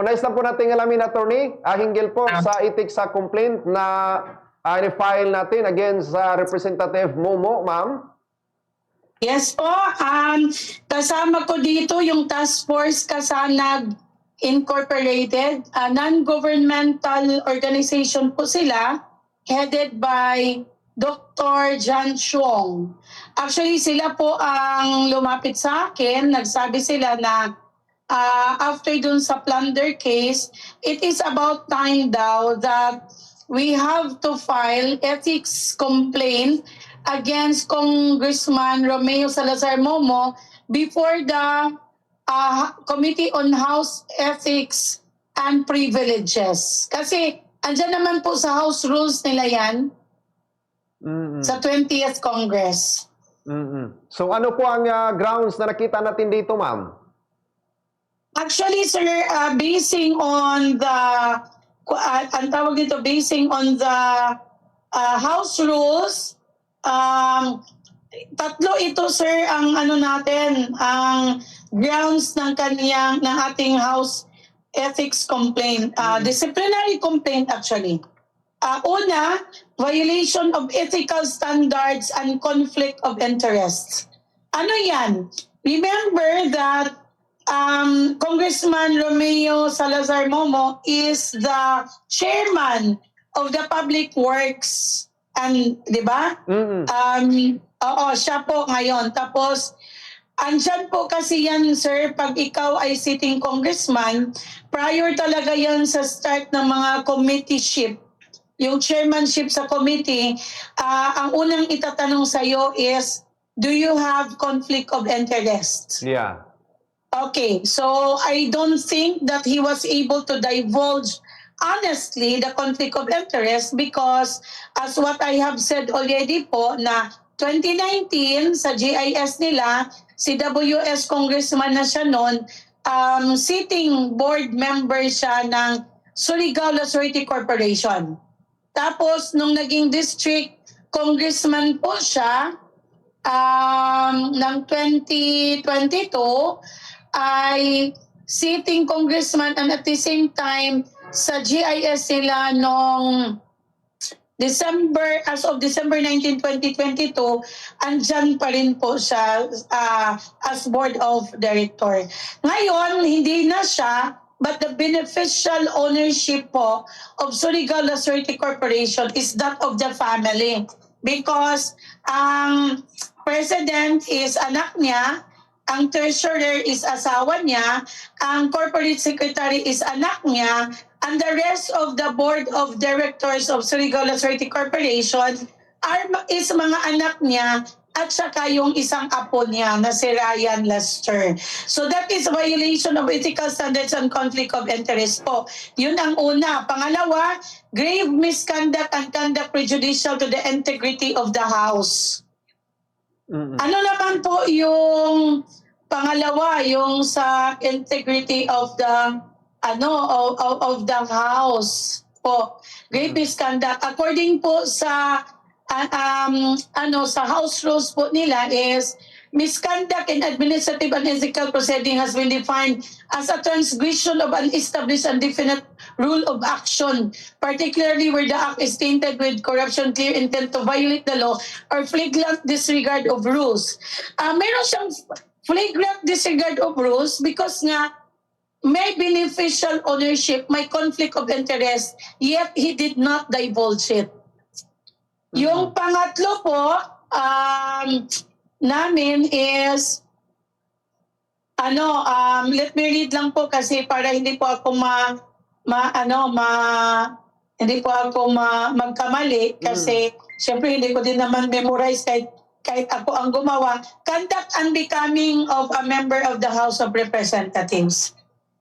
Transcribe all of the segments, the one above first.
Nais na po natin alamin, attorney, hinggil po sa ethics sa complaint na ni-file natin against Representative Momo, ma'am. Yes po, kasama ko dito yung Task Force Kasanag Incorporated, non-governmental organization po sila, headed by Dr. John Chuong. Actually, sila po ang lumapit sa akin, nagsabi sila na after dun sa plunder case, it is about time daw that we have to file ethics complaint against Congressman Romeo Salazar Momo before the Committee on House Ethics and Privileges. Kasi andyan naman po sa House Rules nila yan sa 20th Congress. So ano po ang grounds na nakita natin dito, ma'am? Actually, sir, basing on the ang tawag dito, basing on the House Rules, tatlo ito, sir, ang ano natin, ang grounds ng ating House Ethics complaint, disciplinary complaint actually. Una, violation of ethical standards and conflict of interest. Ano yan? Remember that Congressman Romeo Salazar Momo is the chairman of the Public Works, and di ba? Oo, siya po ngayon. Tapos andyan po kasi yan, sir, pag ikaw ay sitting congressman, prior talaga yan sa start ng mga committeeship, yung chairmanship sa committee, ang unang itatanong sa'yo is, do you have conflict of interest? Yeah. Okay, so I don't think that he was able to divulge honestly the conflict of interest because as what I have said already po na 2019 sa GIS nila, si WS congressman na siya noon, sitting board member siya ng Surigao Authority Corporation. Tapos nung naging district congressman po siya ng 2022, ay sitting congressman and at the same time sa GIS sila noong December, as of December 19, 2022, andyan pa rin po siya as board of director. Ngayon, hindi na siya, but the beneficial ownership po of Surigao Authority Corporation is that of the family. Because ang president is anak niya, ang treasurer is asawa niya, ang corporate secretary is anak niya, and the rest of the board of directors of Surigao Authority Corporation is mga anak niya at saka yung isang apo niya na si Ryan Lester. So that is a violation of ethical standards and conflict of interest po. Yun ang una. Pangalawa, grave misconduct and conduct prejudicial to the integrity of the House. Ano naman po yung pangalawa, yung sa integrity of the of the House po, grave misconduct according po sa sa House rules po nila is misconduct in administrative and ethical proceeding has been defined as a transgression of an established and definite rule of action, particularly where the act is tainted with corruption, clear intent to violate the law, or flagrant disregard of rules. Meron siyang flagrant disregard of rules because nga may beneficial ownership, may conflict of interest, yet he did not divulge it. Yung pangatlo po namin is let me read lang po kasi para hindi po ako hindi po ako magkamali kasi syempre hindi ko din naman memorize kahit ako ang gumawa. Conduct unbecoming of a member of the House of Representatives.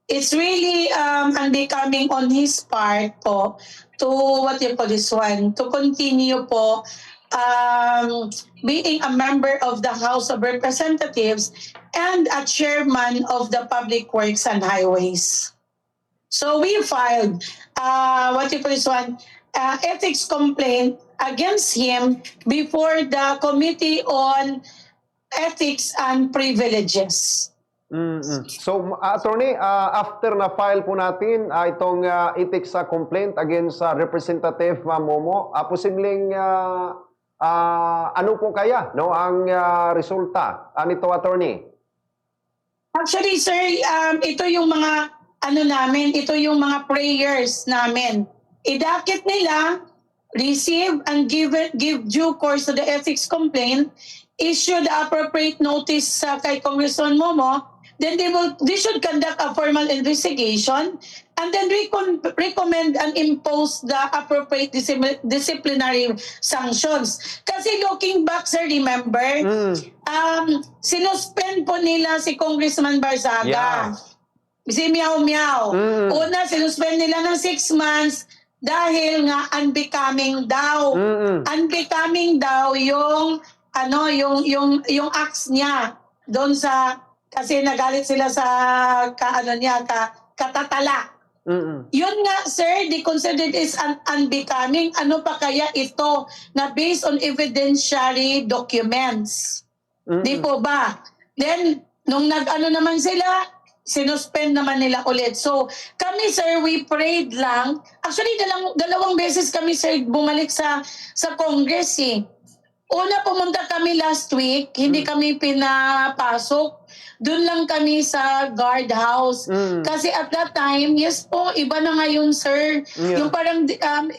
It's really unbecoming on his part po to to continue po being a member of the House of Representatives and a chairman of the Public Works and Highways. So we filed ethics complaint against him before the Committee on Ethics and Privileges. So, attorney, after na-file po natin itong ethics complaint against Representative Momo, posibleng ano po kaya no ang resulta nito, attorney? Actually, sir, ito yung mga ito yung mga prayers namin. Idakit nila, receive and give due course to the ethics complaint, issue the appropriate notice kay Congressman Momo, then they should conduct a formal investigation and then recommend and impose the appropriate disciplinary sanctions. Kasi looking back, sir, remember, sinuspend po nila si Congressman Barzaga. Yeah. Si Miao Miao. Una, sinuspend nila ng 6 months dahil nga unbecoming daw. Unbecoming daw yung yung acts niya doon sa kasi nagalit sila sa katatala. Yun nga, sir, they considered is unbecoming. Ano pa kaya ito na based on evidentiary documents? Di po ba? Then, nung naman sila, sinuspend naman nila ulit. So, kami, sir, we prayed lang. Actually, dalawang beses kami, sir, bumalik sa Congress, eh. Una, pumunta kami last week. Hindi kami pinapasok. Doon lang kami sa guard house. Kasi at that time, yes po, iba na ngayon, sir. Yeah. Yung parang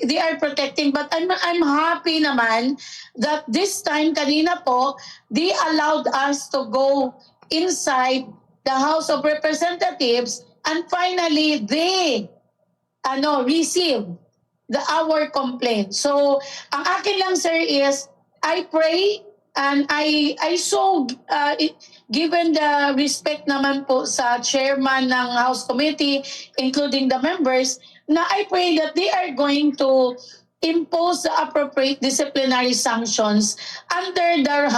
they are protecting. But I'm happy naman that this time, kanina po, they allowed us to go inside the House of Representatives, and finally they received our complaint. So ang akin lang, sir, is I pray and I so given the respect naman po sa chairman ng House Committee, including the members, na I pray that they are going to impose the appropriate disciplinary sanctions under the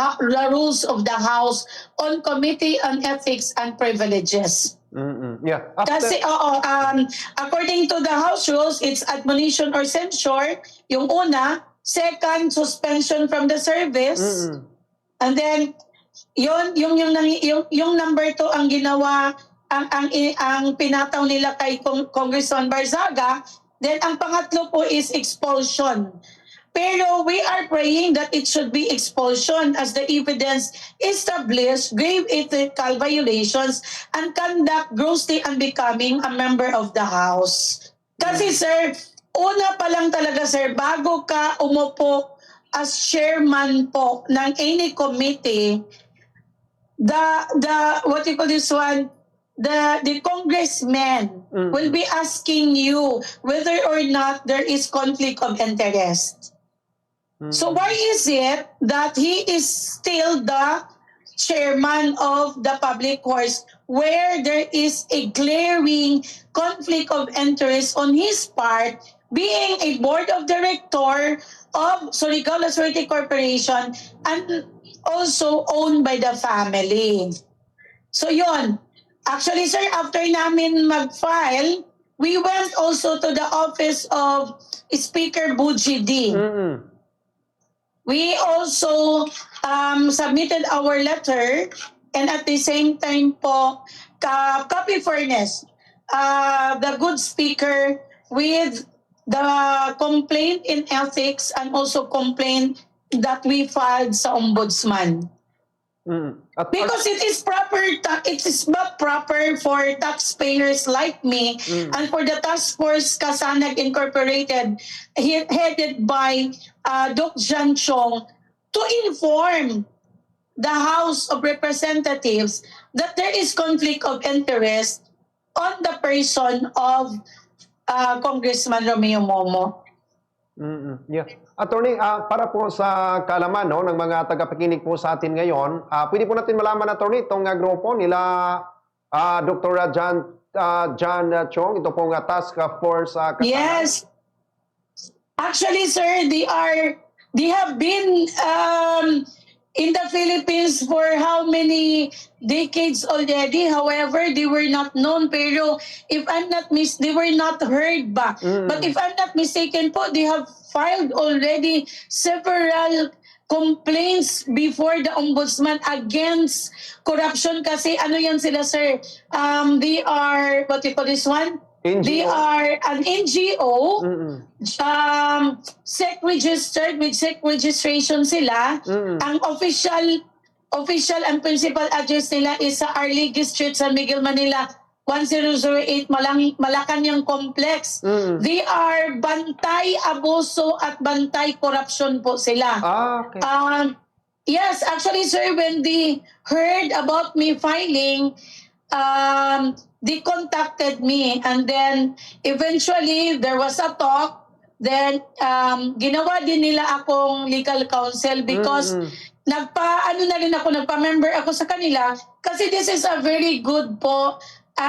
rules of the House on Committee on Ethics and Privileges. Yeah. Kasi according to the House rules, it's admonition or censure, yung una. Second, suspension from the service. And then yung number 2 ang ginawa ang pinataw nila kay Congressman Barzaga. Then ang pangatlo po is expulsion. Pero we are praying that it should be expulsion as the evidence established grave ethical violations and conduct grossly unbecoming a member of the House. Kasi, sir, una pa lang talaga, sir, bago ka umupo as chairman po ng any committee, what you call this one, the congressman will be asking you whether or not there is conflict of interest. So why is it that he is still the chairman of the public works where there is a glaring conflict of interest on his part, being a board of director of Surigao Surety Corporation and also owned by the family? So yun. Actually, sir, after namin mag-file, we went also to the office of Speaker Buji D. We also submitted our letter, and at the same time po, copy furnace, the good speaker with the complaint in ethics and also complaint that we filed sa ombudsman. Because it is not proper for taxpayers like me and for the task force Kasanag Incorporated headed by Doc Jan Chong to inform the House of Representatives that there is conflict of interest on the person of Congressman Romeo Momo. Yeah. Attorney, para po sa kaalaman ng mga tagapakinig po sa atin ngayon, pwede po natin malaman, Attorney, itong grupo nila Dr. Jan Chong, ito pong task force Kasanag. Yes. Actually, sir, they have been in the Philippines for how many decades already. However, they were not known. Pero if I'm not they were not heard ba. But if I'm not mistaken po, they have filed already several complaints before the ombudsman against corruption kasi ano yan sila, sir? They are, what you call this one? NGO? They are an NGO, Mm-mm. SEC registered, with SEC registration sila. Mm-mm. Ang official and principal address nila is sa Arligui Street, San Miguel, Manila, 1008 Malacanang Complex. Mm-mm. They are bantay abuso at bantay corruption po sila. Okay. Yes, actually, sir, when they heard about me filing, they contacted me, and then eventually there was a talk. Then ginawa din nila akong legal counsel because nagpa-ano na rin ako, nagpa-member ako sa kanila kasi this is a very good po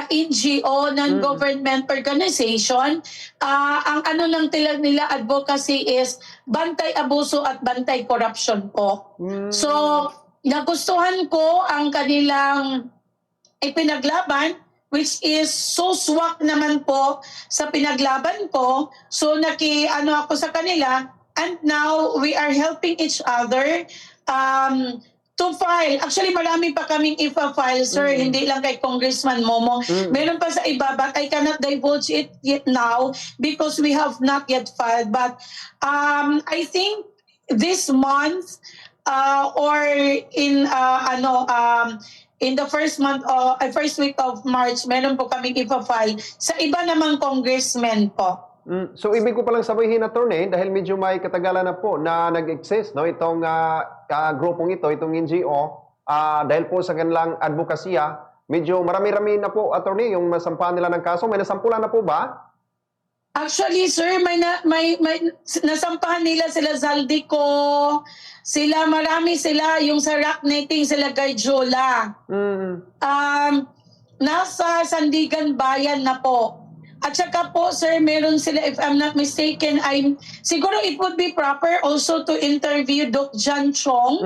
NGO, non-government organization. Ang ano lang nila advocacy is bantay abuso at bantay corruption po. So, nagustuhan ko ang kanilang ipinaglaban, which is so swak naman po sa pinaglaban ko. So, ano ako sa kanila, and now we are helping each other to file. Actually, marami pa kaming ipa-file, sir. Hindi lang kay Congressman Momo. Meron pa sa iba, but I cannot divulge it yet now because we have not yet filed. But I think this month or in in the first week of March, meron po kaming ipa-file sa iba namang congressmen po. So ibig ko palang sabihin, attorney, dahil medyo may katagalan na po na nag-exist itong grupong ito, itong NGO, dahil po sa kanilang advokasya, medyo marami-rami na po, attorney, yung masampahan nila ng kaso. May nasampulan na po ba? Actually, sir, may nasampahan nila sila Zaldico, marami sila, yung sa rock netting, sila Garjola. Nasa Sandigan Bayan na po. At saka po, sir, meron sila, if I'm not mistaken, siguro it would be proper also to interview Doc John Chong.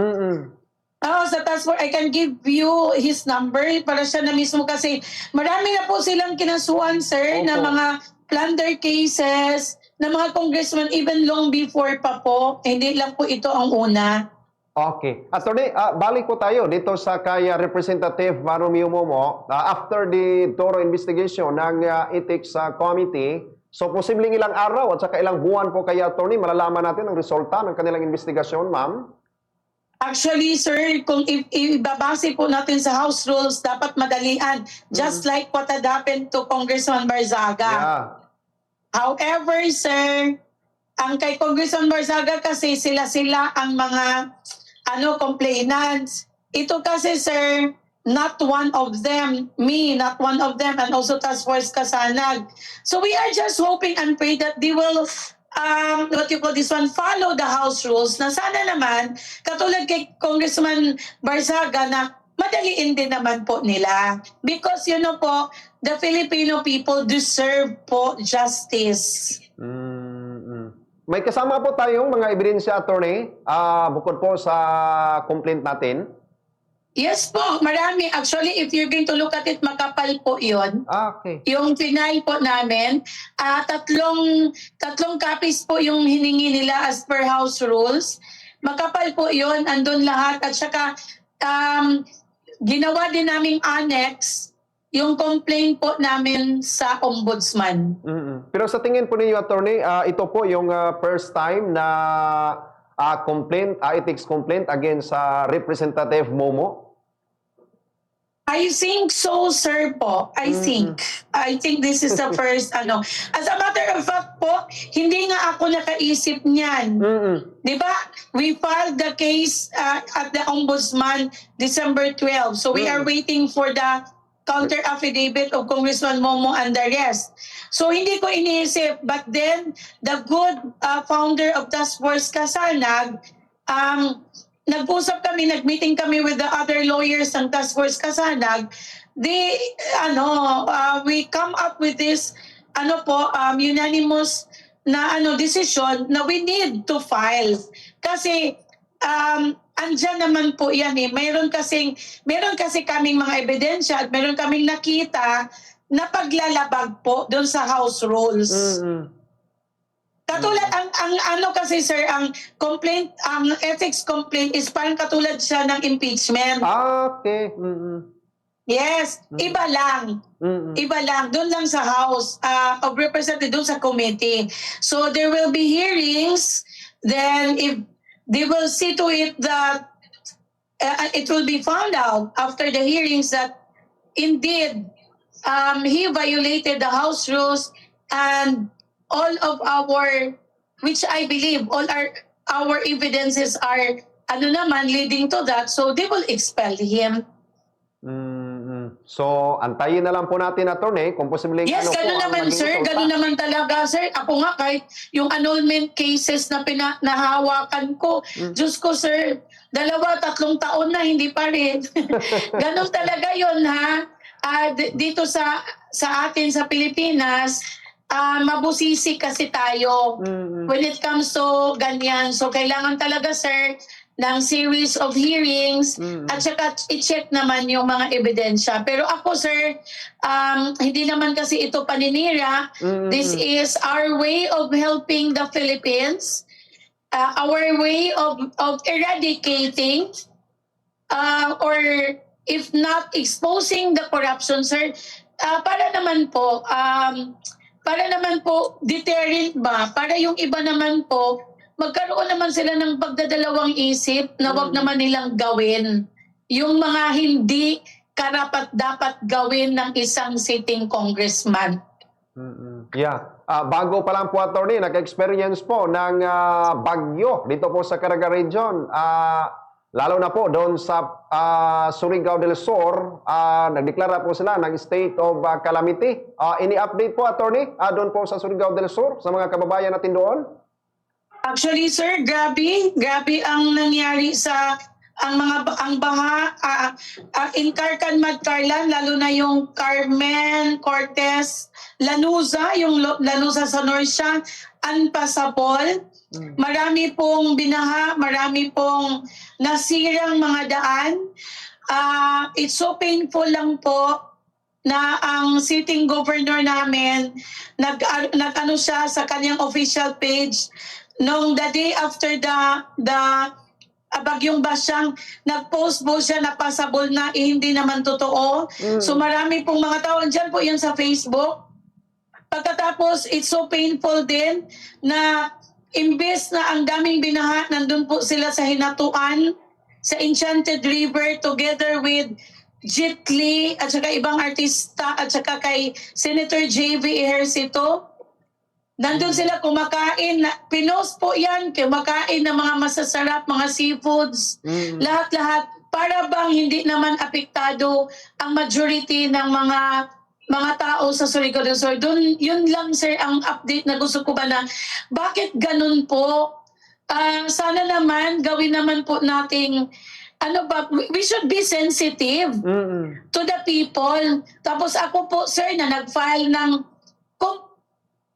Sa task force, I can give you his number para siya na mismo kasi marami na po silang kinasuhan, sir, na mga plunder cases, na mga congressman even long before pa po. Hindi lang po ito ang una. Okay. Attorney, balik po tayo dito sa kay Representative Romeo Momo. After the thorough investigation ng Ethics Committee, so posibleng ilang araw at saka ilang buwan po kaya, attorney, malalaman natin ang resulta ng kanilang investigasyon, ma'am? Actually, sir, kung ibabase po natin sa House rules, dapat madalian. Just like what had happened to Congressman Barzaga. Yeah. However, sir, ang kay Congressman Barzaga kasi sila ang mga complainants. Ito kasi, sir, not one of them, not one of them, and also Task Force Kasanag. So we are just hoping and pray that they will follow the House rules na sana naman, katulad kay Congressman Barzaga, na madaliin din naman po nila. Because, po, the Filipino people deserve po justice. May kasama po tayong mga ebidensya, attorney, bukod po sa complaint natin. Yes po, marami. Actually, if you're going to look at it, makapal po yun. Okay. Yung final po namin, tatlong copies po yung hiningi nila as per House rules. Makapal po yun, andun lahat. At saka, ginawa din naming annex yung complaint po namin sa ombudsman. Pero sa tingin po ninyo, attorney, ito po yung first time na ethics complaint against Representative Momo? I think so, sir po. I think this is the first As a matter of fact po, hindi nga ako nakaisip niyan. Di ba? We filed the case at the Ombudsman December 12. So we are waiting for the counter affidavit of Congressman Momo and the rest. So hindi ko iniisip, but then the good founder of Task Force Kasanag, nag-usap kami, nag-meeting kami with the other lawyers ng Task Force Kasanag. We come up with this unanimous na decision na we need to file. Kasi andyan naman po yan eh. Meron kasi kaming mga ebidensya at meron kaming nakita na paglalabag po doon sa House rules. Katulad ang ano kasi sir, ang complaint, ang ethics complaint is parang katulad siya ng impeachment. Okay. Yes, iba lang. Iba lang, doon lang sa House of Representatives, doon sa committee. So there will be hearings, then if they will see to it that it will be found out after the hearings that indeed he violated the House rules and all of our, which I believe all our evidences are leading to that, so they will expel him. So, antayin na lang po natin, attorney, kung posibleng Yes, ano po gano'n ang naman maging sir, resulta. gano'n naman talaga sir. Ako nga kahit yung annulment cases na nahawakan ko, Diyos ko sir, 2-3 taon na hindi pa rin. Gano'n talaga yon ha. Dito sa atin sa Pilipinas, mabusisi kasi tayo when it comes to ganyan. So kailangan talaga sir ng series of hearings at saka i-check naman yung mga ebidensya. Pero ako sir, hindi naman kasi ito paninira. This is our way of helping the Philippines, our way of eradicating or if not exposing the corruption sir, para naman po deterrent ba, para yung iba naman po magkaroon naman sila ng pagdadalawang isip na wag naman nilang gawin yung mga hindi karapat-dapat gawin ng isang sitting congressman. Yeah. Bago pa lang po, attorney, nag-experience po ng bagyo dito po sa Caraga Region. Lalo na po doon sa Surigao del Sur, nagdeklara po sila ng state of calamity. Any update po, attorney, doon po sa Surigao del Sur, sa mga kababayan natin doon? Actually sir, grabe ang nangyari sa ang baha in Carcan Magcarlan, lalo na yung Carmen, Cortez, Lanuza, yung Lanuza sa Norcia, unpassable. Marami pong binaha, marami pong nasirang mga daan. It's so painful lang po na ang sitting governor namin nag-ano siya sa kanyang official page nung the day after the bagyong Basyang, nag-post po siya na passable na hindi naman totoo. So marami pong mga tao, dyan po yun sa Facebook. Pagkatapos, it's so painful din na imbes na ang daming binaha, nandun po sila sa Hinatuan, sa Enchanted River, together with Jet Li, at saka ibang artista, at saka kay Senator J.V. Ejercito. Nandun sila kumakain, pinost po yan, kumakain ng mga masasarap, mga seafoods, lahat-lahat. Para bang hindi naman apektado ang majority ng mga tao sa Surigao del Sur. Doon, yun lang sir ang update na gusto ko ba na, bakit ganun po? Sana naman, gawin naman po nating, we should be sensitive to the people. Tapos ako po sir na nag-file ng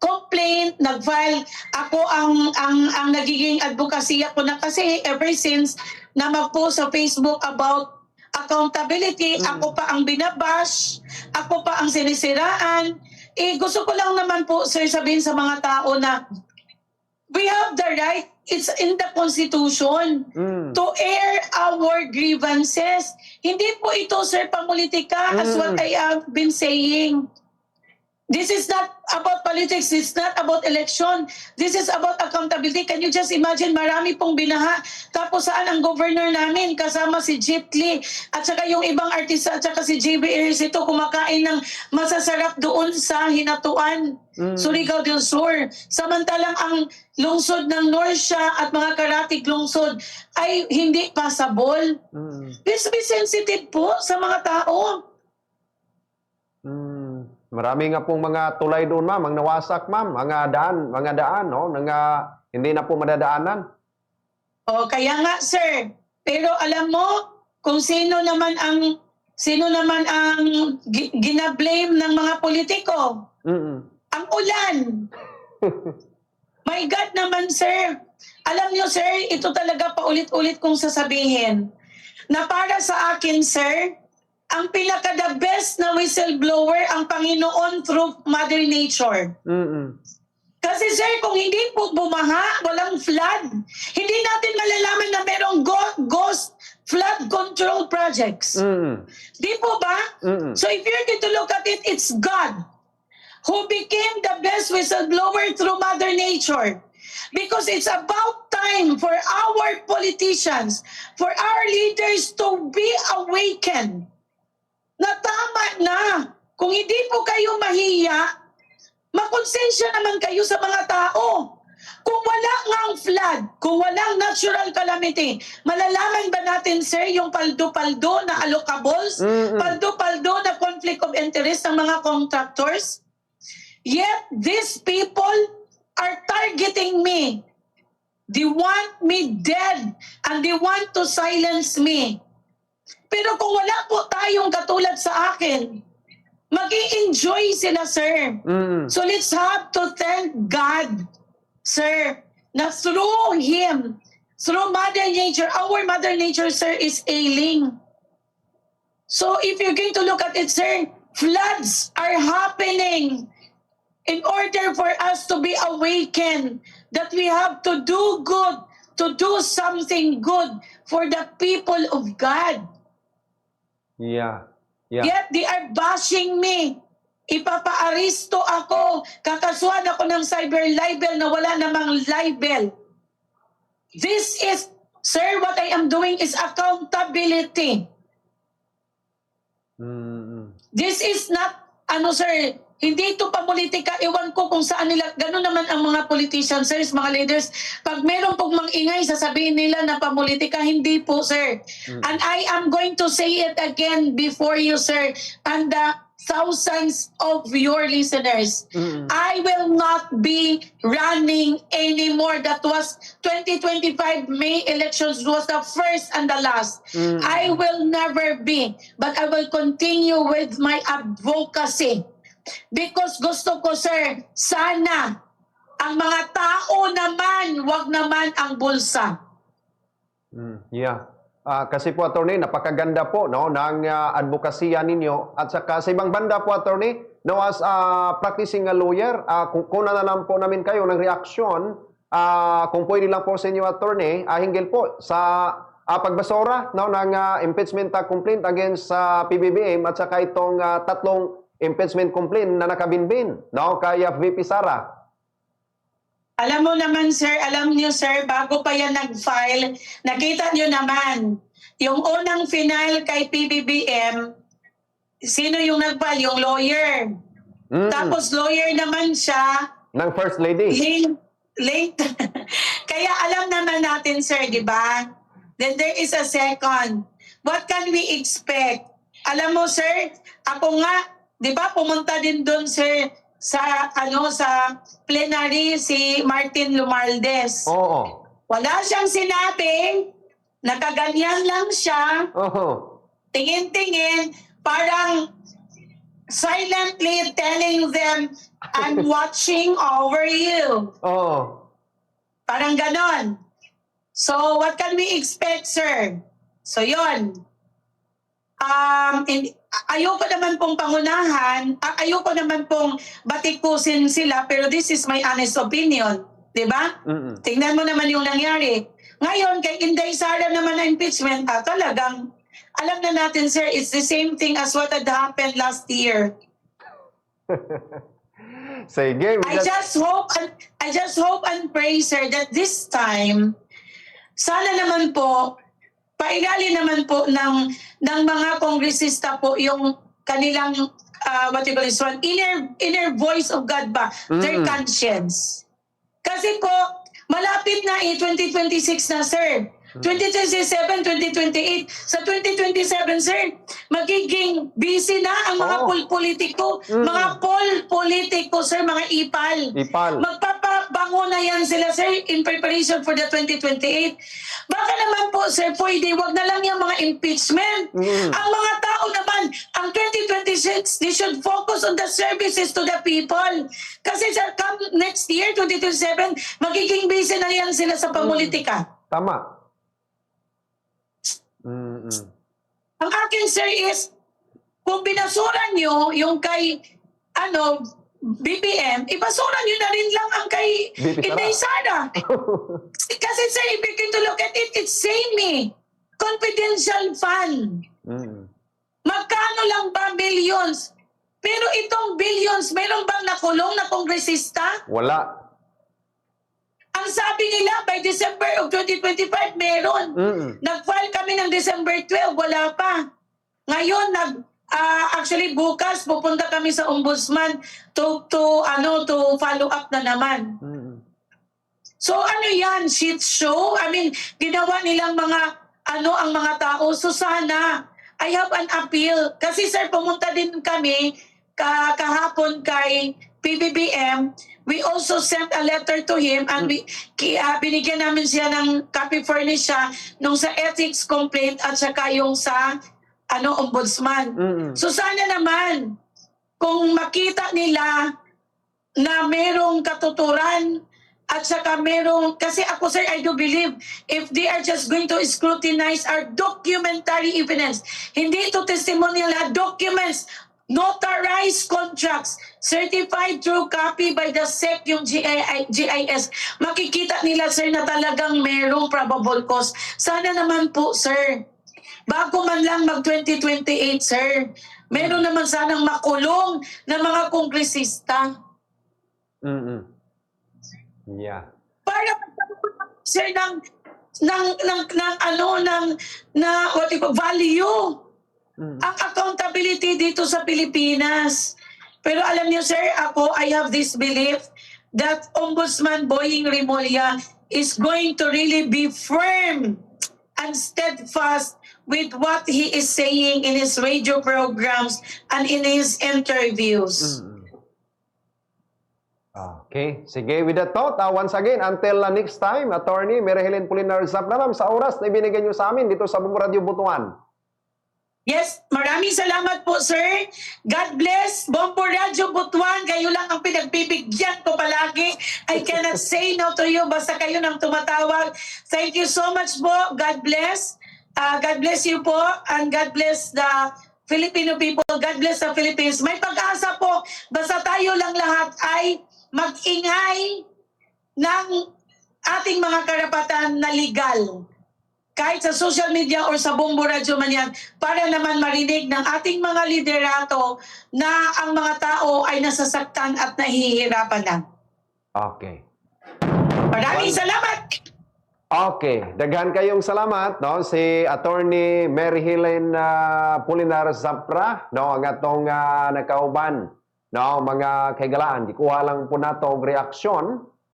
complaint, nag-file ako ang nagiging advokasya ko na kasi ever since na mag-post sa Facebook about accountability, ako pa ang binabash, ako pa ang sinisiraan. Gusto ko lang naman po sir sabihin sa mga tao na we have the right, it's in the Constitution to air our grievances. Hindi po ito sir pamulitika as what I have been saying. This is not about politics. It's not about election. This is about accountability. Can you just imagine, marami pong binaha. Tapos saan ang governor namin, kasama si Jet Li, at saka yung ibang artista, at saka si J.B. Ejercito, kumakain ng masasarap doon sa Hinatuan, Surigao del Sur. Samantalang ang lungsod ng Norcia at mga karatig lungsod ay hindi passable. Please be sensitive po sa mga tao. Marami nga pong mga tulay doon, ma'am, ang nawasak, ma'am, mga daan, no, hindi na po madadaanan. Kaya nga, sir. Pero alam mo, kung sino naman ang ginablame ng mga politiko? Ang ulan. My God naman, sir. Alam niyo, sir, ito talaga paulit-ulit kong sasabihin. Na para sa akin, sir, ang pinaka-the best na whistleblower ang Panginoon through Mother Nature. Kasi sir, kung hindi po bumaha, walang flood, hindi natin malalaman na merong ghost flood control projects. Mm. Di po ba? Mm. So if you're going to look at it, it's God who became the best whistleblower through Mother Nature. Because it's about time for our politicians, for our leaders to be awakened. Na tama na. Kung hindi po kayo mahiya, makonsensya naman kayo sa mga tao. Kung wala ngang flood, kung walang natural calamity, malalaman ba natin, sir, yung paldo-paldo na allocables, paldo-paldo na conflict of interest ng mga contractors? Yet, these people are targeting me. They want me dead and they want to silence me. Pero kung wala po tayong katulad sa akin, mag-i-enjoy sila, sir. So let's have to thank God, sir, na through Him, through Mother Nature, our Mother Nature, sir, is ailing. So if you're going to look at it, sir, floods are happening in order for us to be awakened, that we have to do good, to do something good for the people of God. Yeah. Yeah. Yet they are bashing me. Ipapa-aristo ako. Kakasuhan ako ng cyber libel na wala namang libel. This is, sir, what I am doing is accountability. This is not, sir, hindi ito pamulitika. Ewan ko kung saan nila, gano'n naman ang mga politicians, sir, mga leaders. Pag meron pong mangingay, sasabihin nila na pamulitika. Hindi po, sir. And I am going to say it again before you, sir, and the thousands of your listeners. I will not be running anymore. That was 2025 May elections was the first and the last. I will never be, but I will continue with my advocacy. Because gusto ko, sir, sana ang mga tao naman, wag naman ang bulsa. Yeah. Kasi po, attorney, napakaganda po no, ng advokasya ninyo. At saka sa ibang banda po, attorney, no, as practicing a lawyer, kung na lang po namin kayo ng reaksyon, kung pwede lang po sa inyo, attorney, hinggil po sa pagbasura no, ng impeachment complaint against sa PBBM at saka itong tatlong impeachment complaint na nakabinbin no, kay VP Sara. Alam mo naman, sir, alam niyo, sir, bago pa yan nag-file, nakita niyo naman, yung unang final kay PBBM, sino yung nag-file? Yung lawyer. Tapos lawyer naman siya. Ng First Lady. Late. Kaya alam naman natin, sir, di ba? Then there is a second. What can we expect? Alam mo, sir, ako nga, di ba, pumunta din doon, sir, sa plenary si Martin Lumaldes. Oo. Wala siyang sinabi, nakaganyan lang siya, Oo. tingin-tingin, parang silently telling them, I'm watching over you. Oo. Parang ganon. So, what can we expect, sir? So, yon. Ayoko naman pong pangunahan, ayoko naman pong batikusin sila, pero this is my honest opinion. Diba? Tingnan mo naman yung nangyari. Ngayon, kay Inday Sara naman na impeachment, talagang, alam na natin, sir, it's the same thing as what had happened last year. Sige. I just hope and pray, sir, that this time, sana naman po, paigali naman po ng mga kongresista po yung kanilang what you call this one, inner voice of God ba, their conscience. Kasi po, malapit na 2026 na, sir. 2027, 2028. Sa 2027, sir, magiging busy na ang mga politiko. Mga politiko, sir, mga ipal. Magpapabango na yan sila, sir, in preparation for the 2028. Baka naman po, sir, pwede, wag na lang yung mga impeachment. Ang mga tao naman, ang 2026, they should focus on the services to the people. Kasi sa next year, 2027, magiging busy na yan sila sa pamulitika. Tama. Ang akin, sir, is kung binasura nyo yung kay BBM, ibasura nyo na rin lang ang kay BP Sara. Inday Sara. Kasi sir, if you can to look at it, it's same confidential fund. Mm. Magkano lang ba billions? Pero itong billions, meron bang nakulong na kongresista? Wala. Ang sabi nila, by December of 2025, meron. Nag-file kami ng December 12, wala pa. Ngayon, actually bukas, pupunta kami sa ombudsman to follow up na naman. So ano yan, shit show? I mean, ginawa nilang ang mga tao. So sana, I have an appeal. Kasi sir, pumunta din kami kahapon kay PBBM. We also sent a letter to him and binigyan namin siya ng copy furnish siya nung sa ethics complaint at saka yung sa ombudsman. So sana naman, kung makita nila na merong katuturan at saka merong, kasi ako sir, I do believe if they are just going to scrutinize our documentary evidence, hindi ito testimonial, documents, notarized contracts, certified true copy by the SEC, yung GIS, makikita nila sir na talagang merong probable cause. Sana naman po sir, bago man lang mag-2028 sir, meron naman sanang makulong na mga kongresista. Yeah. Para sir ng value. Ang accountability dito sa Pilipinas. Pero alam niyo sir, I have this belief that Ombudsman Boying Rimulya is going to really be firm and steadfast with what he is saying in his radio programs and in his interviews. Okay. Sige, with that thought, once again, until next time, Attorney Mary Helen Pulinar Zaplaram, sa oras na ibinigay niyo sa amin dito sa Bumbu Radio Butuan. Yes, maraming salamat po, sir. God bless. Bumbu Radio Butuan, kayo lang ang pinagbibigyan ko palagi. I cannot say no to you, basta kayo nang tumatawag. Thank you so much po. God bless. God bless you po, and God bless the Filipino people. God bless the Philippines. May pag-asa po. Basta tayo lang lahat ay mag-ingay ng ating mga karapatan na legal. Kahit sa social media or sa Bumbu Radio man yan, para naman marinig ng ating mga liderato na ang mga tao ay nasasaktan at nahihirapan lang. Okay. Maraming salamat! Okay. Daghan kayong salamat, no? Si Attorney Mary Helen Pulinar Zapra, no? Ang atong nakauban, no? Mga kaigalaan. Di kuha lang po nato og reaksyon